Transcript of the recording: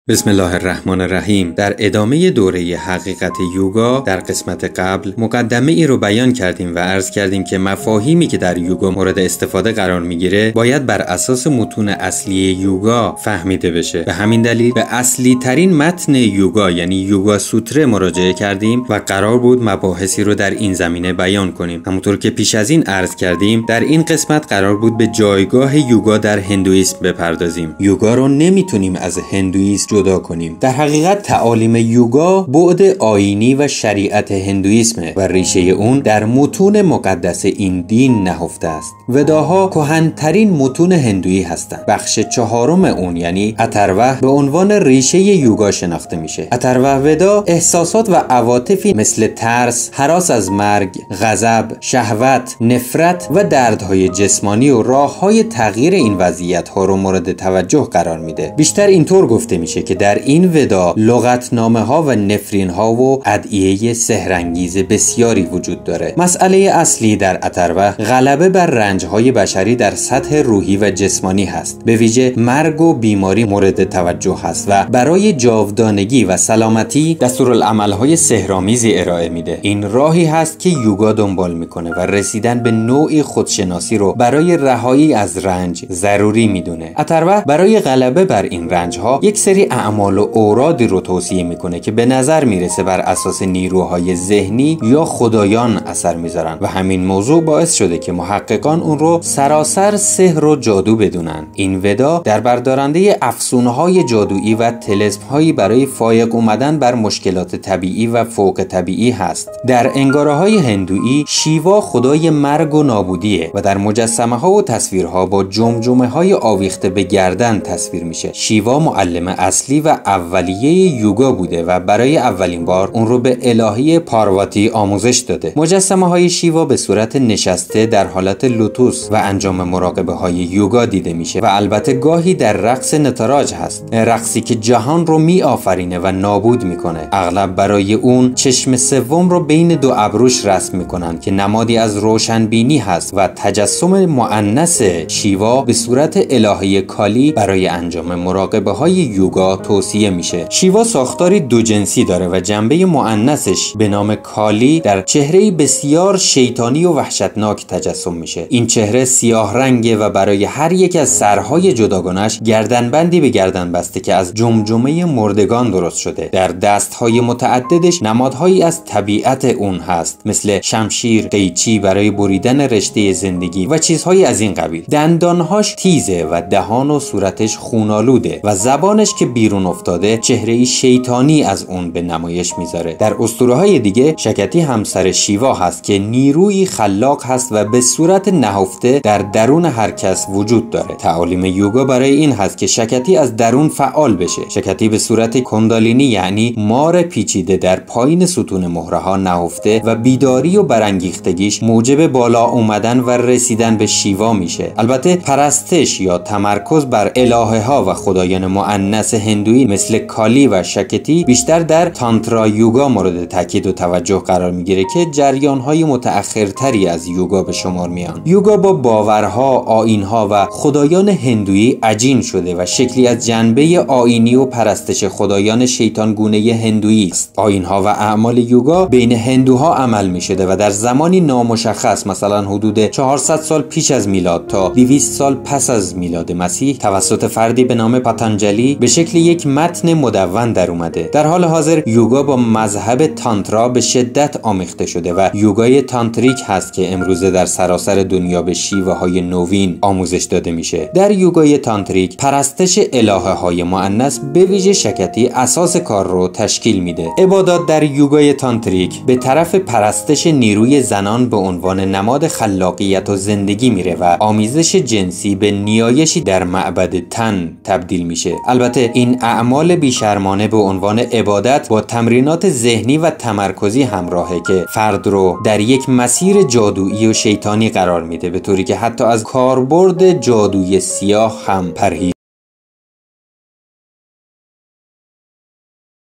بسم الله الرحمن الرحیم. در ادامه دوره حقیقت یوگا در قسمت قبل مقدمه ای رو بیان کردیم و عرض کردیم که مفاهیمی که در یوگا مورد استفاده قرار میگیره باید بر اساس متون اصلی یوگا فهمیده بشه. به همین دلیل به اصلی ترین متن یوگا یعنی یوگا سوتره مراجعه کردیم و قرار بود مباحثی رو در این زمینه بیان کنیم. همونطور که پیش از این عرض کردیم در این قسمت قرار بود به جایگاه یوگا در هندویسم بپردازیم. یوگا رو نمیتونیم از هندویسم جدا کنیم. در حقیقت تعالیم یوگا بعد آیینی و شریعت هندویسمه و ریشه اون در متون مقدس این دین نهفته است. وداها کهن‌ترین متون هندویی هستند. بخش چهارم اون یعنی اتروا به عنوان ریشه یوگا شناخته میشه. اتروا ودا احساسات و عواطفی مثل ترس، هراس از مرگ، غضب، شهوت، نفرت و دردهای جسمانی و راههای تغییر این وضعیت‌ها رو مورد توجه قرار میده. بیشتر اینطور گفته میشه که در این ودا لغتنامه ها و نفرین ها و ادعیه سحرانگیز بسیاری وجود داره. مسئله اصلی در اتروا غلبه بر رنج های بشری در سطح روحی و جسمانی هست. به ویژه مرگ و بیماری مورد توجه هست و برای جاودانگی و سلامتی دستورالعمل های سحرآمیزی ارائه میده. این راهی هست که یوگا دنبال میکنه و رسیدن به نوعی خودشناسی رو برای رهایی از رنج ضروری میدونه. اتروا برای غلبه بر این رنج ها یک سری اعمال و اورادی رو توصیه میکنه که به نظر میرسه بر اساس نیروهای ذهنی یا خدایان اثر میذارن و همین موضوع باعث شده که محققان اون رو سراسر سحر و جادو بدونن. این ودا در بردارنده افسونه‌های جادویی و طلسم‌هایی برای فایق اومدن بر مشکلات طبیعی و فوق طبیعی هست. در انگاره‌های هندویی شیوا خدای مرگ و نابودیه و در مجسمه‌ها و تصویرها با جمجمه‌های آویخته به گردن تصویر میشه. شیوا معلم اصلی و اولیه یوگا بوده و برای اولین بار اون رو به الهه پارواتی آموزش داده. مجسمه های شیوا به صورت نشسته در حالت لوتوس و انجام مراقبه های یوگا دیده میشه و البته گاهی در رقص نتاراج هست، رقصی که جهان رو می آفرینه و نابود میکنه. اغلب برای اون چشم سوم رو بین دو ابروش رسم میکنن که نمادی از روشنبینی هست و تجسم مؤنث شیوا به صورت الهه کالی برای انجام مراقبه های یوگا توصیه میشه. شیوا ساختاری دو جنسی داره و جنبه مؤنثش به نام کالی در چهره‌ای بسیار شیطانی و وحشتناک تجسم میشه. این چهره سیاه رنگه و برای هر یک از سرهای جداگانش گردنبندی به گردن بسته که از جمجمه مردگان درست شده. در دستهای متعددش نمادهایی از طبیعت اون هست مثل شمشیر، قیچی برای بریدن رشته زندگی و چیزهایی از این قبیل. دندانهاش تیزه و دهان و صورتش خونالوده و زبانش که بیرون افتاده چهره‌ای شیطانی از اون به نمایش میذاره. در اسطوره‌های دیگه شکتی همسر شیوا هست که نیرویی خلاق هست و به صورت نهفته در درون هر کس وجود داره. تعالیم یوگا برای این هست که شکتی از درون فعال بشه. شکتی به صورت کندالینی یعنی مار پیچیده در پایین ستون مهره‌ها نهفته و بیداری و برانگیختگیش موجب بالا اومدن و رسیدن به شیوا میشه. البته پرستش یا تمرکز بر الهه‌ها و خدایان مؤنث هندویی مثل کالی و شکتی بیشتر در تانترا یوگا مورد تاکید و توجه قرار میگیره که جریان‌های متأخرتری از یوگا به شمار میان. یوگا با باورها، آیین‌ها و خدایان هندویی عجین شده و شکلی از جنبه آیینی و پرستش خدایان شیطانگونه هندویی است. آیین‌ها و اعمال یوگا بین هندوها عمل میشده و در زمانی نامشخص مثلا حدود 400 سال پیش از میلاد تا 200 سال پس از میلاد مسیح توسط فردی به نام پاتانجالی به شکل یک متن مدون در اومده. در حال حاضر یوگا با مذهب تانترا به شدت آمیخته شده و یوگای تانتریک هست که امروزه در سراسر دنیا به شیوه های نوین آموزش داده میشه. در یوگای تانتریک پرستش الهه های مؤنث به ویژه شکتی اساس کار رو تشکیل میده. عبادات در یوگای تانتریک به طرف پرستش نیروی زنان به عنوان نماد خلاقیت و زندگی میره و آمیزش جنسی به نیایشی در معبد تن تبدیل میشه. البته این اعمال بیشرمانه به عنوان عبادت با تمرینات ذهنی و تمرکزی همراهه که فرد رو در یک مسیر جادویی و شیطانی قرار میده، به طوری که حتی از کاربرد جادوی سیاه هم پرهیز